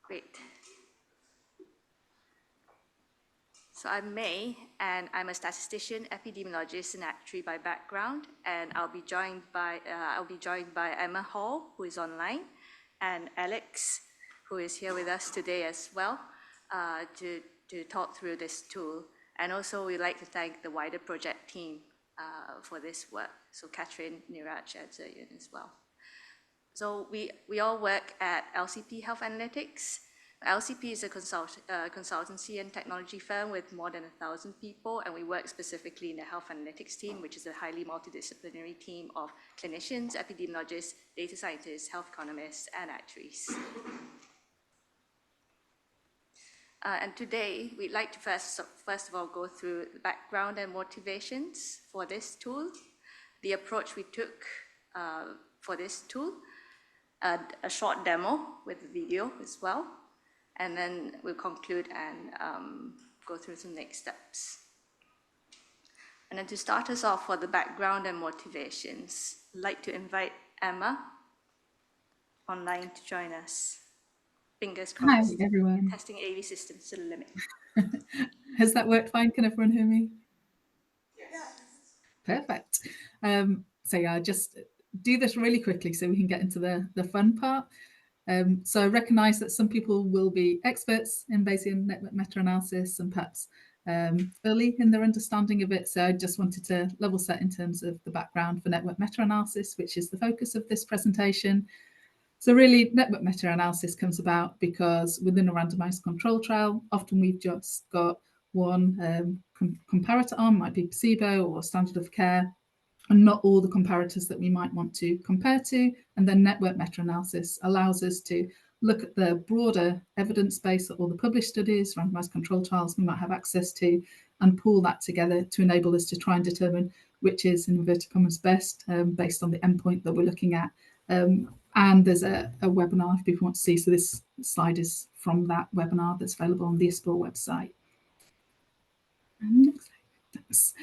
Great. So I'm Mei, and I'm a statistician, epidemiologist, and actuary by background. And I'll be joined by Emma Hall, who is online, and Alex, who is here with us today as well, to talk through this tool. And also, we'd like to thank the wider project team for this work. So Catherine, Niraj, and Zayun as well. So we all work at LCP Health Analytics. LCP is a consultancy and technology firm with more than 1,000 people, and we work specifically in the health analytics team, which is a highly multidisciplinary team of clinicians, epidemiologists, data scientists, health economists, and actuaries. And today, we'd like to first of all go through the background and motivations for this tool, the approach we took for this tool, a short demo with a video as well, and then we'll conclude and go through some next steps. And then to start us off for the background and motivations, I'd like to invite Emma online to join us. Fingers crossed. Hi, everyone. Testing AV systems to the limit. Has that worked fine? Can everyone hear me? Yes. Perfect. So yeah, I'll just do this really quickly so we can get into the fun part. So I recognise that some people will be experts in Bayesian network meta-analysis and perhaps early in their understanding of it. So I just wanted to level set in terms of the background for network meta-analysis, which is the focus of this presentation. So really, network meta-analysis comes about because within a randomised control trial, often we've just got one comparator arm, might be placebo or standard of care, and not all the comparators that we might want to compare to. And then network meta-analysis allows us to look at the broader evidence base of all the published studies, randomized control trials we might have access to, and pull that together to enable us to try and determine which is, in inverted commas, best based on the endpoint that we're looking at. And there's a webinar if people want to see. So this slide is from that webinar that's available on the ISPOR website. And next slide, thanks.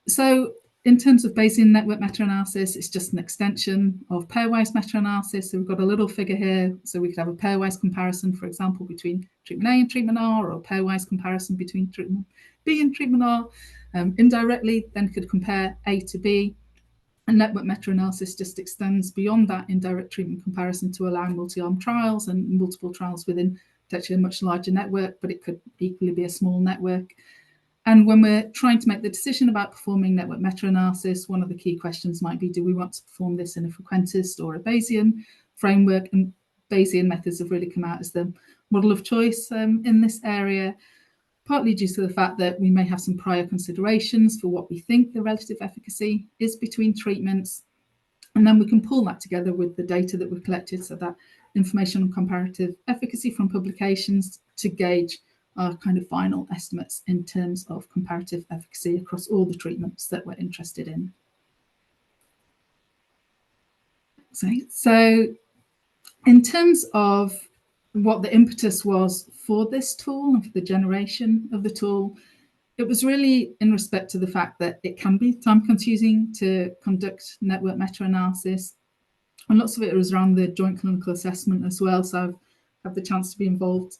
So in terms of Bayesian network meta-analysis, it's just an extension of pairwise meta-analysis. So we've got a little figure here. So we could have a pairwise comparison, for example, between treatment A and treatment R, or a pairwise comparison between treatment B and treatment R. Indirectly, then could compare A to B. And network meta-analysis just extends beyond that indirect treatment comparison to allow multi-arm trials and multiple trials within potentially a much larger network, but it could equally be a small network. And when we're trying to make the decision about performing network meta-analysis, one of the key questions might be, do we want to perform this in a frequentist or a Bayesian framework? And Bayesian methods have really come out as the model of choice in this area, partly due to the fact that we may have some prior considerations for what we think the relative efficacy is between treatments. And then we can pull that together with the data that we've collected, so that information on comparative efficacy from publications, to gauge our kind of final estimates in terms of comparative efficacy across all the treatments that we're interested in. So in terms of what the impetus was for this tool and for the generation of the tool, it was really in respect to the fact that it can be time-consuming to conduct network meta-analysis. And lots of it was around the joint clinical assessment as well. So I've had the chance to be involved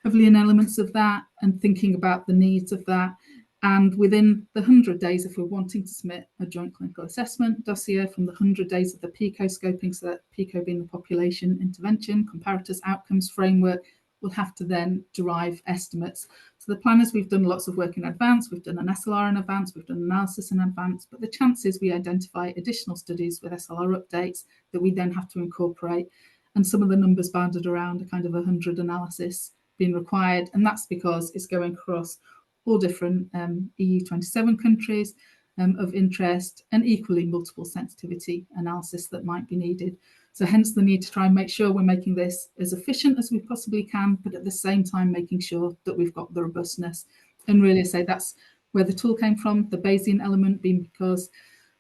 heavily in elements of that and thinking about the needs of that. And within the 100 days, if we're wanting to submit a joint clinical assessment dossier from the 100 days of the PICO scoping, so that PICO being the population intervention, comparators, outcomes framework, we'll have to then derive estimates. So the plan is we've done lots of work in advance, we've done an SLR in advance, we've done analysis in advance, but the chances we identify additional studies with SLR updates that we then have to incorporate. And some of the numbers bounded around a kind of 100 analysis being required. And that's because it's going across all different EU 27 countries of interest, and equally multiple sensitivity analysis that might be needed. So hence the need to try and make sure we're making this as efficient as we possibly can, but at the same time making sure that we've got the robustness. And really say that's where the tool came from, the Bayesian element being because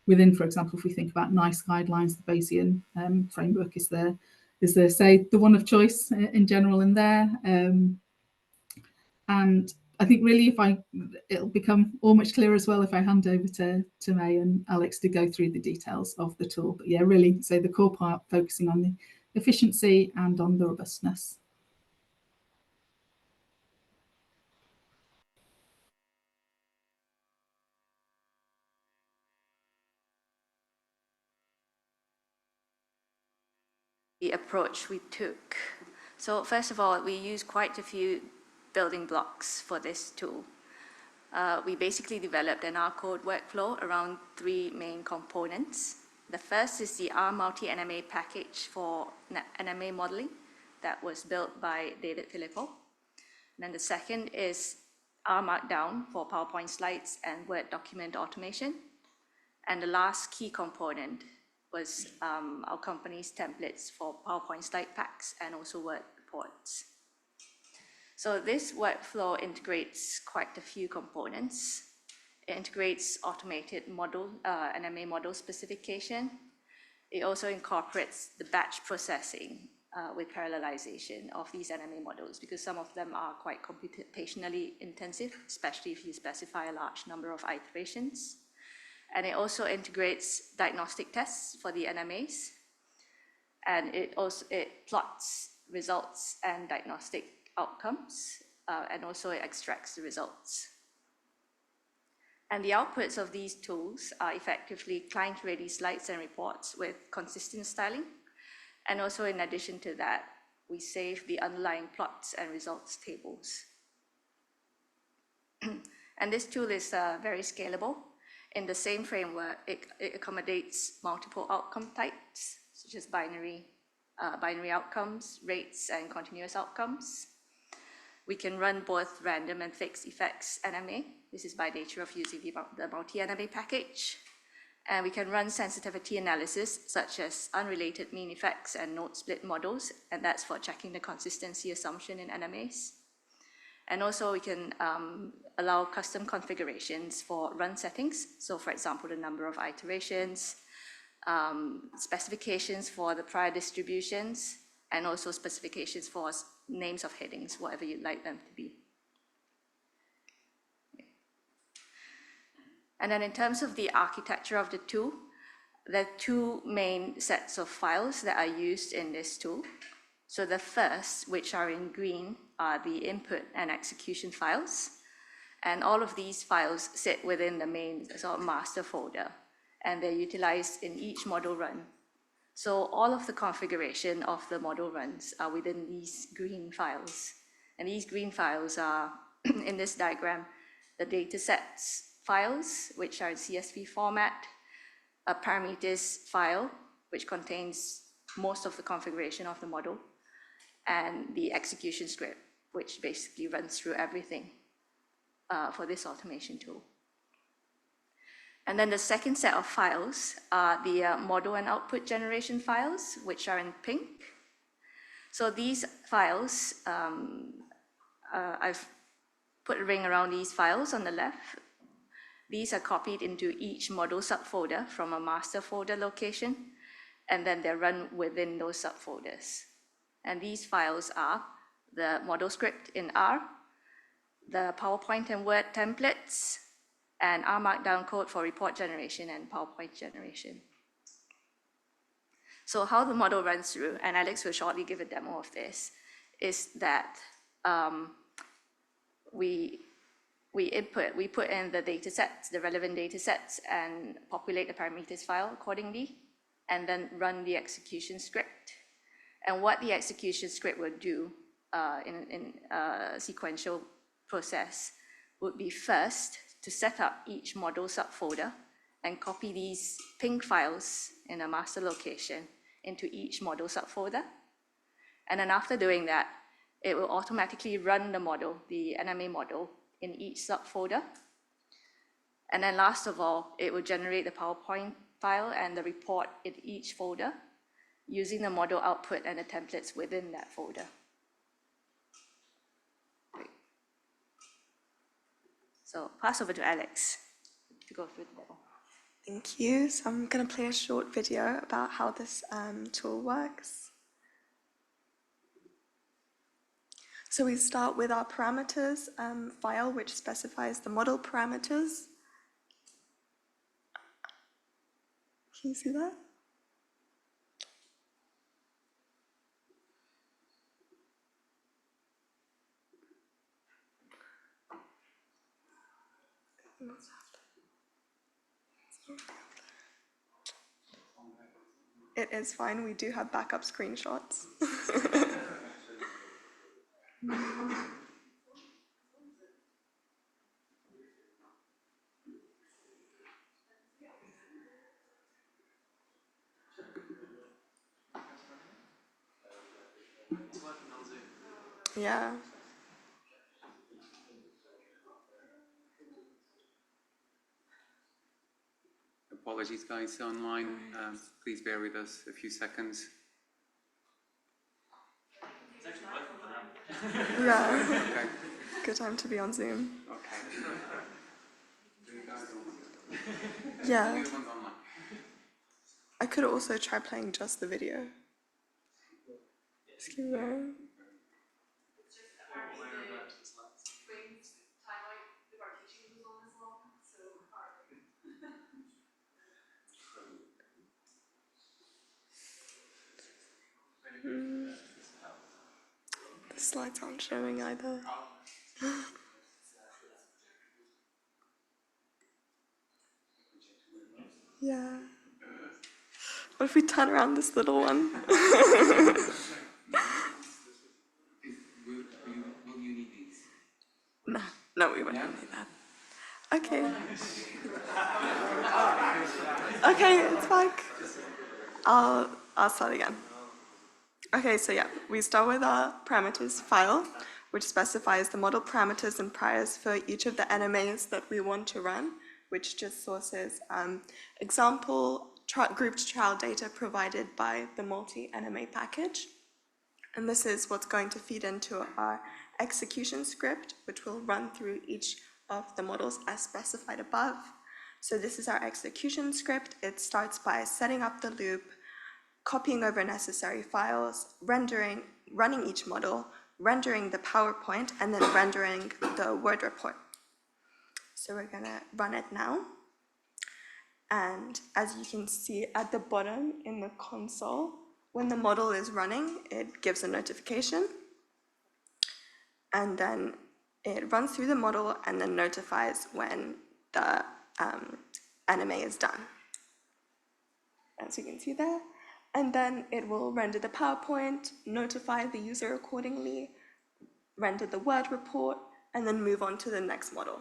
within, for example, if we think about NICE guidelines, the Bayesian framework is there, say, the one of choice in general in there. And I think really it'll become all much clearer as well if I hand over to Mei and Alex to go through the details of the tool. But yeah, really, so the core part focusing on the efficiency and on the robustness. The approach we took. So first of all, we used quite a few building blocks for this tool. We basically developed an R code workflow around 3 main components. The first is the R multi-NMA package for NMA modeling that was built by David Filippo. And then the second is R Markdown for PowerPoint slides and Word document automation. And the last key component was our company's templates for PowerPoint slide packs and also Word reports. So this workflow integrates quite a few components. It integrates automated model, NMA model specification. It also incorporates the batch processing with parallelization of these NMA models, because some of them are quite computationally intensive, especially if you specify a large number of iterations. And it also integrates diagnostic tests for the NMAs. And it plots results and diagnostic outcomes, and also it extracts the results. And the outputs of these tools are effectively client-ready slides and reports with consistent styling. And also, in addition to that, we save the underlying plots and results tables. And this tool is very scalable. In the same framework, it accommodates multiple outcome types, such as binary outcomes, rates, and continuous outcomes. We can run both random and fixed effects NMA. This is by nature of using the multi-NMA package. And we can run sensitivity analysis, such as unrelated mean effects and node split models, and that's for checking the consistency assumption in NMAs. And also we can allow custom configurations for run settings. So for example, the number of iterations, specifications for the prior distributions, and also specifications for names of headings, whatever you'd like them to be. And then in terms of the architecture of the tool, there are 2 main sets of files that are used in this tool. So the first, which are in green, are the input and execution files. And all of these files sit within the main sort of master folder, and they're utilized in each model run. So all of the configuration of the model runs are within these green files. And these green files are, in this diagram, the datasets files, which are in CSV format, a parameters file, which contains most of the configuration of the model, and the execution script, which basically runs through everything for this automation tool. And then the second set of files are the model and output generation files, which are in pink. So these files, I've put a ring around these files on the left. These are copied into each model subfolder from a master folder location, and then they're run within those subfolders. And these files are the model script in R, the PowerPoint and Word templates, and R Markdown code for report generation and PowerPoint generation. So how the model runs through, and Alex will shortly give a demo of this, is that we put in the data sets, the relevant data sets, and populate the parameters file accordingly, and then run the execution script. And what the execution script will do in a sequential process would be first to set up each model subfolder and copy these pink files in a master location into each model subfolder. And then after doing that, it will automatically run the model, the NMA model, in each subfolder. And then last of all, it will generate the PowerPoint file and the report in each folder using the model output and the templates within that folder. Great. So pass over to Alex to go through the demo. Thank you. So I'm going to play a short video about how this tool works. So we start with our parameters file, which specifies the model parameters. Can you see that? It is fine, we do have backup screenshots. Yeah. Apologies, guys, online. Please bear with us a few seconds. Yeah. Okay. Good time to be on Zoom. Okay. Do you guys Yeah. do you want online? I could also try playing just the video. Just keep going. The slides aren't showing either. Yeah. What if we turn around this little one? Will you need these? No, we wouldn't need that. Okay. Okay, it's back. I'll start again. Okay, so yeah, we start with our parameters file, which specifies the model parameters and priors for each of the NMAs that we want to run, which just sources example grouped trial data provided by the multi-NMA package. And this is what's going to feed into our execution script, which will run through each of the models as specified above. So this is our execution script. It starts by setting up the loop, copying over necessary files, running each model, rendering the PowerPoint, and then rendering the Word report. So we're gonna run it now. And as you can see at the bottom in the console, when the model is running, it gives a notification. And then it runs through the model and then notifies when the NMA is done, as you can see there. And then it will render the PowerPoint, notify the user accordingly, render the Word report, and then move on to the next model.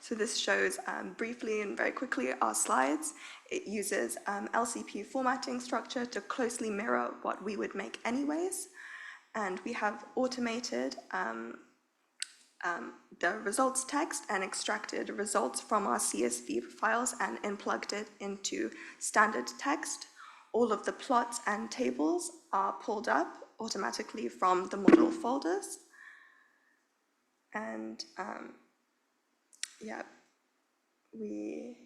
So this shows briefly and very quickly our slides. It uses LCP formatting structure to closely mirror what we would make anyways. And we have automated the results text and extracted results from our CSV files and plugged it into standard text. All of the plots and tables are pulled up automatically from the model folders. And yeah, we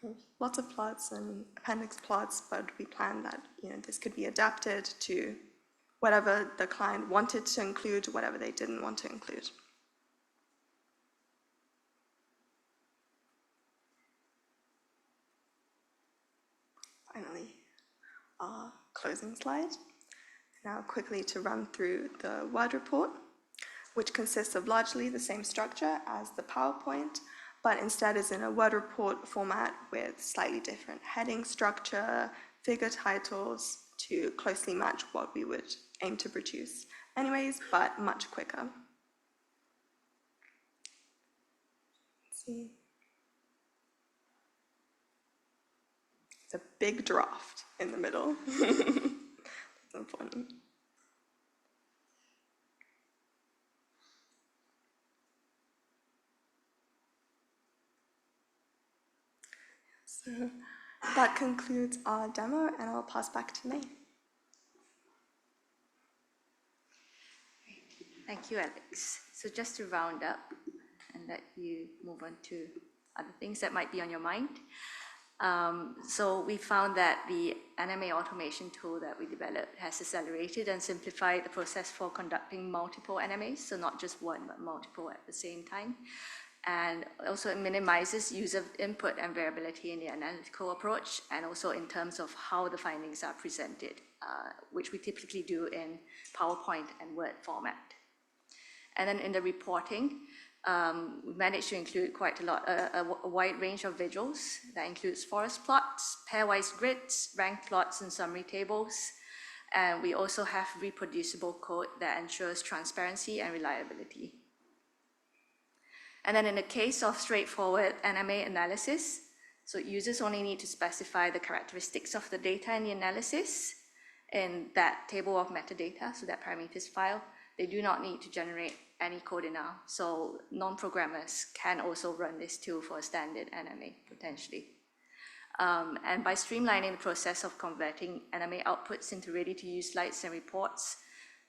have lots of plots and appendix plots, but we plan that this could be adapted to whatever the client wanted to include, whatever they didn't want to include. Finally, our closing slide. Now quickly to run through the Word report, which consists of largely the same structure as the PowerPoint, but instead is in a Word report format with slightly different heading structure, figure titles to closely match what we would aim to produce anyways, but much quicker. Let's see. It's a big draft in the middle. That's important. So that concludes our demo, and I'll pass back to Mei. Thank you, Alex. So just to round up and let you move on to other things that might be on your mind. So we found that the NMA automation tool that we developed has accelerated and simplified the process for conducting multiple NMAs, so not just one, but multiple at the same time. And also it minimizes user input and variability in the analytical approach, and also in terms of how the findings are presented, which we typically do in PowerPoint and Word format. And then in the reporting, we managed to include quite a wide range of visuals that includes forest plots, pairwise grids, ranked plots, and summary tables. And we also have reproducible code that ensures transparency and reliability. And then in the case of straightforward NMA analysis, so users only need to specify the characteristics of the data in the analysis in that table of metadata, so that parameters file. They do not need to generate any code in R. So non-programmers can also run this tool for a standard NMA potentially. And by streamlining the process of converting NMA outputs into ready-to-use slides and reports,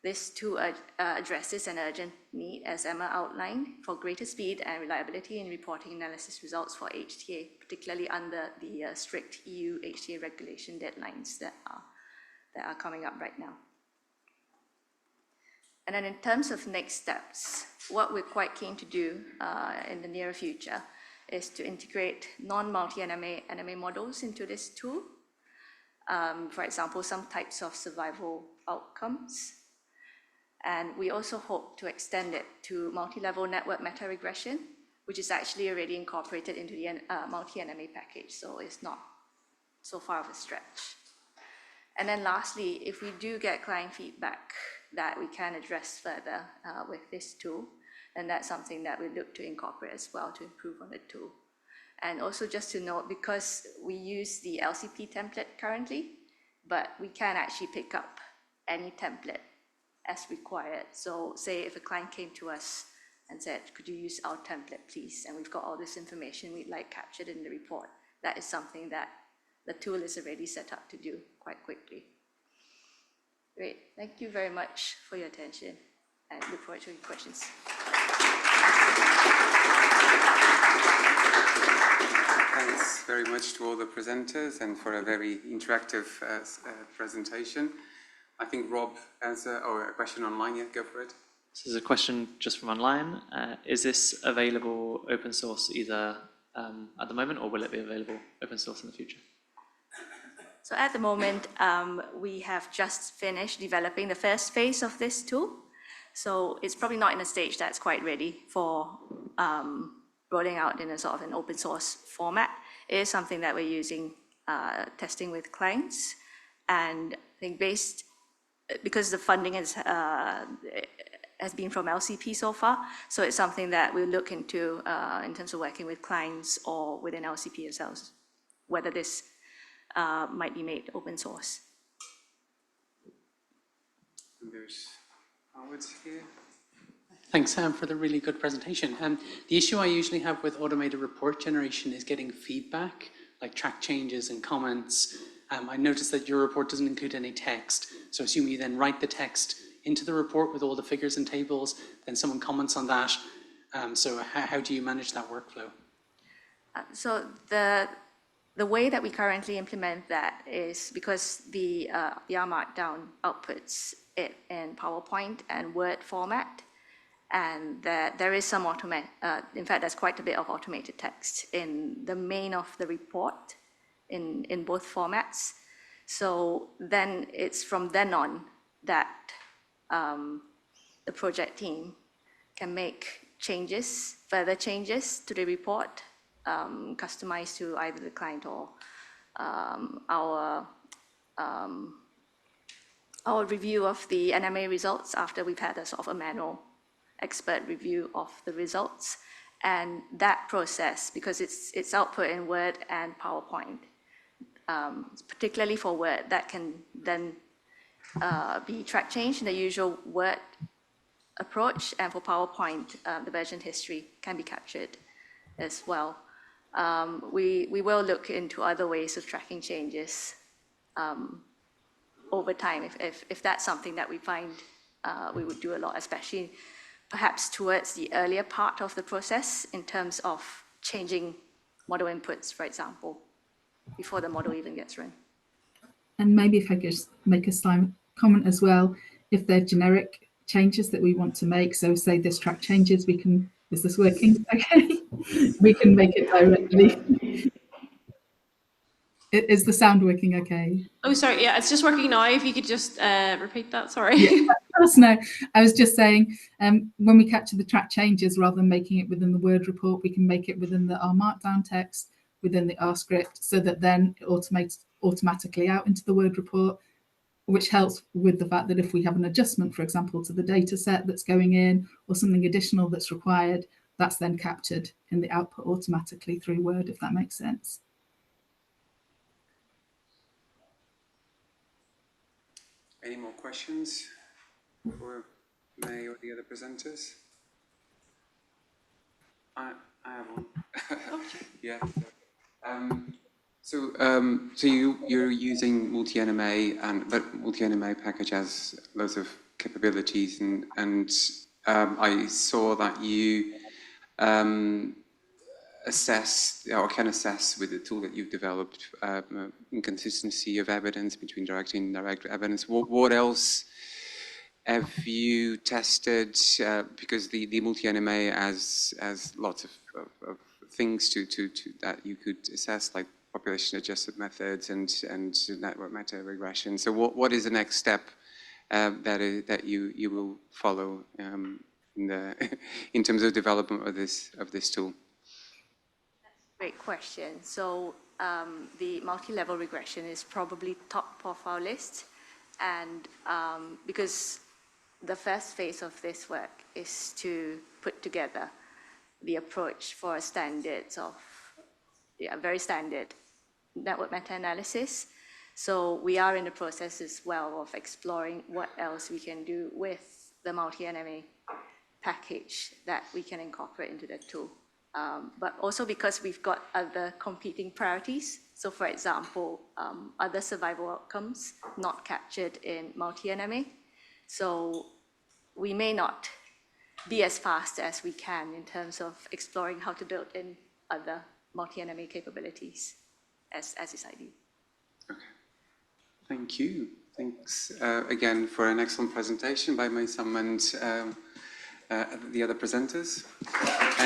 this tool addresses an urgent need, as Emma outlined, for greater speed and reliability in reporting analysis results for HTA, particularly under the strict EU HTA regulation deadlines that are coming up right now. And then in terms of next steps, what we're quite keen to do in the near future is to integrate non-multi-NMA models into this tool. For example, some types of survival outcomes. And we also hope to extend it to multi-level network meta-regression, which is actually already incorporated into the multi-NMA package, so it's not so far of a stretch. And then lastly, if we do get client feedback that we can address further with this tool, then that's something that we look to incorporate as well to improve on the tool. And also just to note, because we use the LCP template currently, but we can actually pick up any template as required. So say if a client came to us and said, could you use our template, please? And we've got all this information we'd like captured in the report. That is something that the tool is already set up to do quite quickly. Great, thank you very much for your attention, and look forward to your questions. Thanks very much to all the presenters and for a very interactive presentation. I think Rob has a question online. Yeah, go for it. So there's a question just from online. Is this available open source either at the moment, or will it be available open source in the future? So at the moment, we have just finished developing the first phase of this tool. So it's probably not in a stage that's quite ready for rolling out in a sort of an open source format. It is something that we're using, testing with clients. And I think because the funding has been from LCP so far, so it's something that we'll look into in terms of working with clients or within LCP themselves, whether this might be made open source. And there's Howard here. Thanks, Sam, for the really good presentation. The issue I usually have with automated report generation is getting feedback, like track changes and comments. I noticed that your report doesn't include any text, so assume you then write the text into the report with all the figures and tables, then someone comments on that. So how do you manage that workflow? So the way that we currently implement that is because the R Markdown outputs it in PowerPoint and Word format, and there is some in fact, there's quite a bit of automated text in the main of the report in both formats. So then it's from then on that the project team can make further changes to the report, customized to either the client or our review of the NMA results after we've had a sort of a manual expert review of the results. And that process, because it's output in Word and PowerPoint, particularly for Word, that can then be track changed in the usual Word approach, and for PowerPoint, the version history can be captured as well. We will look into other ways of tracking changes over time. If that's something that we find we would do a lot, especially perhaps towards the earlier part of the process in terms of changing model inputs, for example, before the model even gets run. And maybe if I could just make a slight comment as well, if they're generic changes that we want to make, so say this track changes, we can, is this working? Okay, we can make it directly. Is the sound working okay? Oh, sorry, yeah, it's just working now. If you could just repeat that, sorry. Yeah, course, no. I was just saying, when we capture the track changes, rather than making it within the Word report, we can make it within the R Markdown text, within the R script, so that then it automates automatically out into the Word report, which helps with the fact that if we have an adjustment, for example, to the data set that's going in or something additional that's required, that's then captured in the output automatically through Word, if that makes sense. Any more questions for Mei or the other presenters? I have one. Yeah. So you're using multiNMA, but multiNMA package has lots of capabilities, and I saw that you assess or can assess with the tool that you've developed inconsistency of evidence between direct and indirect evidence. What else have you tested? Because the multi-NMA has lots of things to that you could assess, like population adjusted methods and network meta regression. So what is the next step that you will follow in terms of development of this tool? Great question. So the multi-level regression is probably top of our list, and because the first phase of this work is to put together the approach for standards of very standard network meta-analysis. So we are in the process as well of exploring what else we can do with the multi-NMA package that we can incorporate into the tool. But also because we've got other competing priorities. So for example, other survival outcomes not captured in multi-NMA. So we may not be as fast as we can in terms of exploring how to build in other multi-NMA capabilities as is ideal. Okay, thank you. Thanks again for an excellent presentation by Mei Sum and the other presenters. And